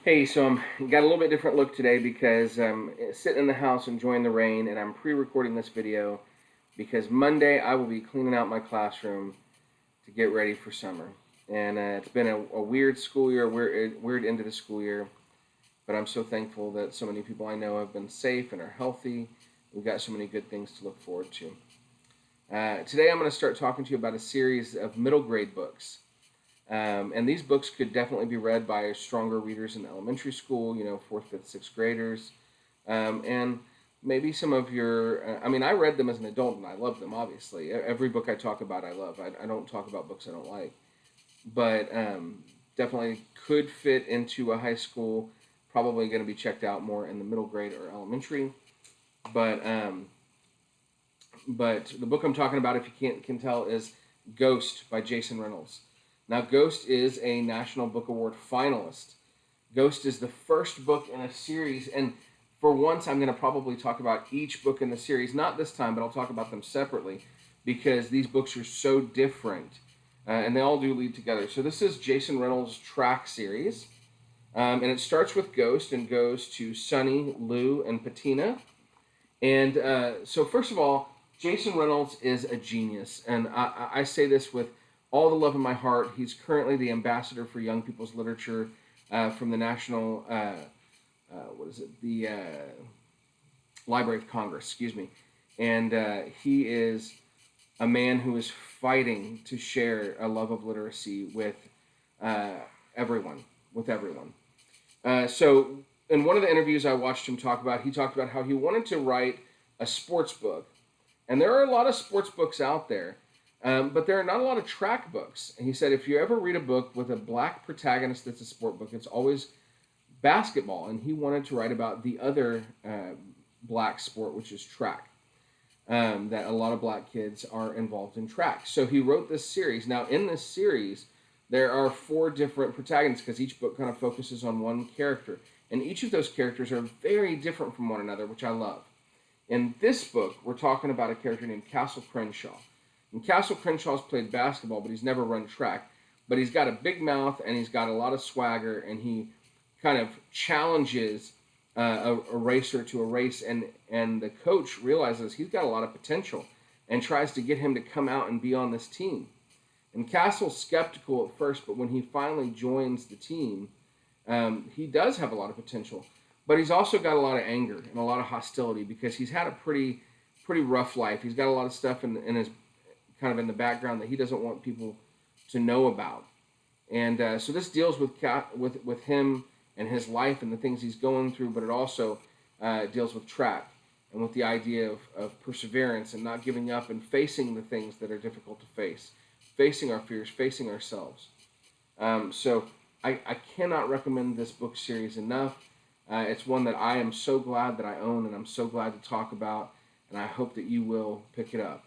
Hey, so I'm got a little bit different look today because I'm sitting in the house enjoying the rain, and I'm pre-recording this video because Monday I will be cleaning out my classroom to get ready for summer. And it's been a weird school year, weird end of the school year, but I'm so thankful that so many people I know have been safe and are healthy. We've got so many good things to look forward to. Today I'm going to start talking to you about a series of middle grade books. And these books could definitely be read by stronger readers in elementary school, fourth, fifth, sixth graders. And maybe some of I read them as an adult and I love them, obviously. Every book I talk about, I love. I don't talk about books I don't like. But definitely could fit into a high school, probably going to be checked out more in the middle grade or elementary. But but the book I'm talking about, if you can tell, is Ghost by Jason Reynolds. Now, Ghost is a National Book Award finalist. Ghost is the first book in a series, and for once, I'm going to probably talk about each book in the series. Not this time, but I'll talk about them separately because these books are so different, and they all do lead together. So this is Jason Reynolds' track series, and it starts with Ghost and goes to Sunny, Lou, and Patina. And so, first of all, Jason Reynolds is a genius, and I say this with all the love in my heart. He's currently the ambassador for young people's literature from the National, the Library of Congress, excuse me. And he is a man who is fighting to share a love of literacy with uh, everyone, so in one of the interviews I watched him talk about, he talked about how he wanted to write a sports book. And there are a lot of sports books out there, but there are not a lot of track books. And he said if you ever read a book with a black protagonist that's a sport book, it's always basketball. And he wanted to write about the other black sport, which is track. That a lot of black kids are involved in track. So he wrote this series. Now, in this series, there are four different protagonists because each book kind of focuses on one character. And each of those characters are very different from one another, which I love. In this book, we're talking about a character named Castle Crenshaw. And Castle Crenshaw's played basketball, but he's never run track. But he's got a big mouth and he's got a lot of swagger, and he kind of challenges a racer to a race. And the coach realizes he's got a lot of potential and tries to get him to come out and be on this team. And Castle's skeptical at first, but when he finally joins the team, he does have a lot of potential. But he's also got a lot of anger and a lot of hostility because he's had a pretty rough life. He's got a lot of stuff in his kind of in the background that he doesn't want people to know about. And so this deals with him and his life and the things he's going through, but it also deals with track and with the idea of perseverance and not giving up and facing the things that are difficult to face, facing our fears, facing ourselves. So I cannot recommend this book series enough. It's one that I am so glad that I own and I'm so glad to talk about, and I hope that you will pick it up.